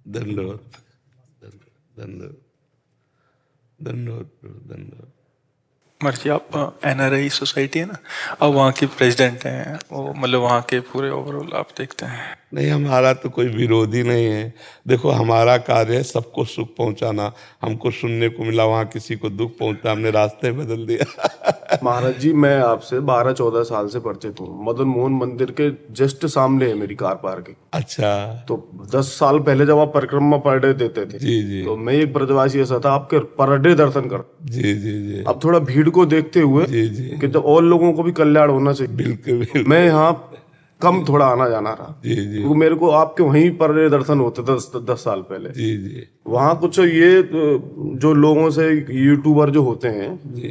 धन्यवाद, धन्यवाद, धन्यवाद, धन्यवाद। मर्जी, आप एनआरआई सोसाइटी है ना, अब वहाँ के प्रेसिडेंट हैं वो, मतलब वहाँ के पूरे ओवरऑल आप देखते हैं? नहीं, हमारा तो कोई विरोधी नहीं है। देखो, हमारा कार्य है सबको सुख पहुंचाना। हमको सुनने को मिला वहाँ किसी को दुख पहुंचा, हमने रास्ते बदल दिया। महाराज जी, मैं आपसे 12-14 साल से परिचित हूँ। मदन मोहन मंदिर के जस्ट सामने है मेरी कार पार्किंग। अच्छा। तो 10 साल पहले जब आप परिक्रमा पर डे देते थे, जी जी, तो मैं एक ब्रजवासी ऐसा था, आपके पर डे दर्शन कर। जी जी जी, अब थोड़ा भीड़ को देखते हुए जी जी, कि जब और लोगों को भी कल्याण होना चाहिए, बिल्कुल बिल्कुल, मैं यहाँ कम थोड़ा आना जाना रहा। जी जी, क्योंकि मेरे को आपके वहीं पर डे दर्शन होते थे 10 साल पहले। जी जी, वहाँ कुछ ये जो लोगों से यूट्यूबर जो होते हैं,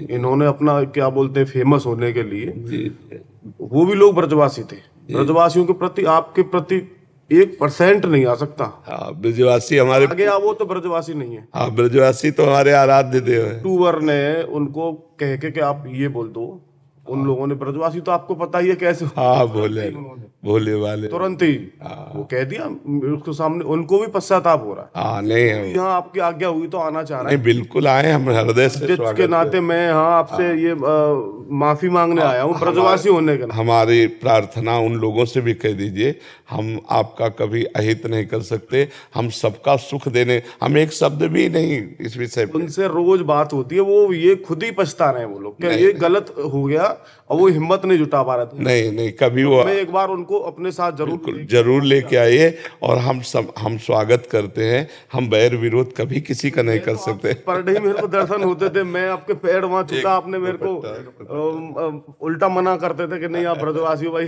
इन्होंने अपना क्या बोलते हैं फेमस होने के लिए, जी, वो भी लोग ब्रजवासी थे। ब्रजवासियों के प्रति आपके प्रति 1% नहीं आ सकता। हाँ, ब्रजवासी हमारे, आगे आ वो तो ब्रजवासी नहीं है। हाँ, ब्रजवासी तो हमारे आराध्य देव है। यूट्यूबर ने उनको कह के कि आप ये बोल दो, उन लोगों ने, ब्रजवासी तो आपको पता ही है कैसे, हाँ, भोले भोले वाले, तुरंत ही वो कह दिया उसके सामने। उनको भी पश्चाताप हो रहा है। हाँ, नहीं हम, यहाँ आपकी आज्ञा हुई तो आना चाह रहा नहीं बिल्कुल आए, हम हृदय से है स्वागत के नाते। मैं यहाँ आपसे ये माफी मांगने आया हूँ ब्रजवासी होने के नाते। हमारी प्रार्थना उन लोगों से भी कह दीजिए, हम आपका कभी अहित नहीं कर सकते, हम सबका सुख देने, हम एक शब्द भी नहीं इस विषय पे। उनसे रोज बात होती है, वो ये खुद ही पछता रहे हैं वो लोग, कि ये गलत हो गया और वो हिम्मत नहीं जुटा पा रहे थे। नहीं नहीं, कभी वो मैं एक बार उनको अपने साथ जरूर लेके आइए, और हम स्वागत करते हैं। हम बैर विरोध कभी किसी का नहीं कर सकते। पर डे मेरे को दर्शन होते थे, मैं आपके पैर वहां छूता, आपने मेरे को उल्टा मना करते थे कि नहीं आप ब्रजवासी हो भाई,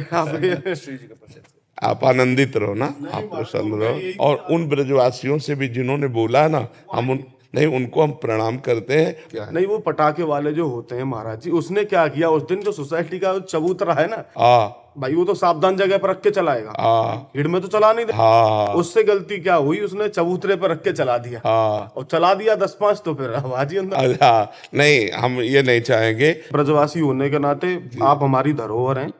आप आनंदित रहो ना, आप प्रसन्न रहो। और उन ब्रजवासियों से भी जिन्होंने बोला ना, हम उन नहीं, उनको हम प्रणाम करते हैं। नहीं, वो पटाखे वाले जो होते हैं महाराज जी, उसने क्या किया उस दिन, जो सोसाइटी का चबूतरा है ना, भाई वो तो सावधान जगह पर रख के चलाएगा, भीड़ में तो चला नहीं दे। उससे गलती क्या हुई, उसने चबूतरे पर रख के चला दिया, और चला दिया 10-5, तो फिर आवाज ही अंदर। नहीं, हम ये नहीं चाहेंगे। ब्रजवासी होने के नाते आप हमारी धरोहर हैं।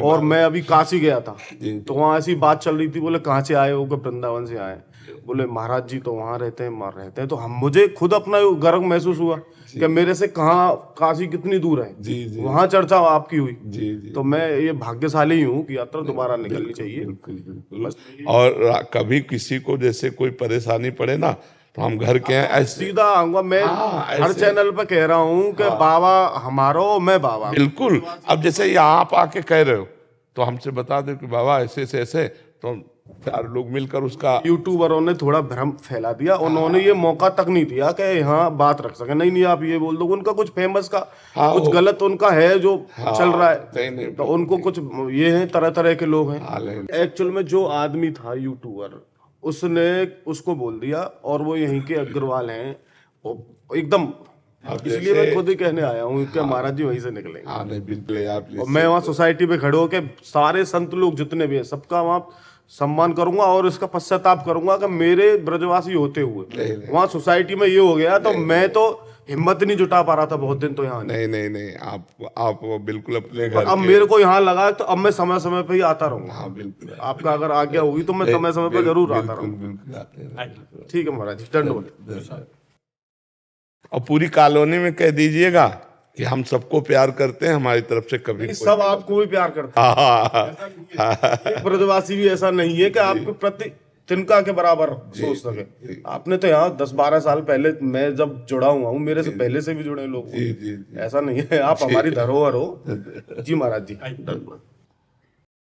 और मैं अभी काशी गया था, तो वहाँ ऐसी बात चल रही थी, बोले कहाँ से आए हो, वृंदावन से आए। बोले महाराज जी तो वहाँ रहते हैं, तो हम, मुझे खुद अपना गर्व महसूस हुआ कि मेरे से कहाँ काशी कितनी दूर है। जी जी, वहाँ चर्चा आपकी हुई। जी जी, तो मैं ये भाग्यशाली हूँ कि यात्रा दोबारा निकलनी चाहिए। बिल्कुल बिल्कुल। और कभी किसी को जैसे कोई परेशानी पड़े ना, तो हम घर के हैं, सीधा आऊंगा मैं। हर चैनल पे कह रहा हूँ कि बाबा हमारा, मैं बाबा। बिल्कुल। अब जैसे यहाँ आप आके कह रहे हो, तो हमसे बता दो कि बाबा ऐसे से ऐसे, तो 4 लोग मिलकर उसका। यूट्यूबरों ने थोड़ा भ्रम फैला दिया, उन्होंने ये मौका तक नहीं दिया कि यहाँ बात रख सके। नहीं आप ये बोल दो, उनका कुछ फेमस का कुछ गलत उनका है जो चल रहा है, तो उनको कुछ ये है, तरह तरह के लोग हैं। एक्चुअल में जो आदमी था यूट्यूबर, उसने उसको बोल दिया, और वो यहीं के अग्रवाल हैं एकदम। इसलिए मैं खुद ही कहने आया हूँ कि महाराज जी वहीं से निकलेंगे। और मैं वहाँ सोसाइटी पे खड़े होकर सारे संत लोग जितने भी हैं, सबका वहाँ सम्मान करूंगा, और इसका पश्चाताप करूंगा कि मेरे ब्रजवासी होते हुए वहाँ सोसाइटी में ये हो गया। तो मैं तो हिम्मत नहीं जुटा पा रहा था बहुत दिन, तो यहाँ नहीं, आप बिल्कुल अपने घर। अब मेरे को यहाँ लगा, तो अब मैं समय समय पे ही आता रहूंगा। हाँ बिल्कुल, आपका अगर आज्ञा होगी तो मैं समय समय पे जरूर आता रहूंगा। बिल्कुल। ठीक है महाराज जी, दंडवत। और पूरी कॉलोनी में कह दीजिएगा कि हम सबको प्यार करते हैं, हमारी तरफ से कभी सब आपको भी प्यार करते हैं। एक ब्रजवासी भी ऐसा नहीं है कि आपके प्रति तिनका के बराबर सोच सके। आपने तो यहाँ 10-12 साल पहले, मैं जब जुड़ा हुआ हूँ, मेरे से पहले से भी जुड़े लोग, ऐसा नहीं है। आप हमारी धरोहर हो। जी महाराज जी।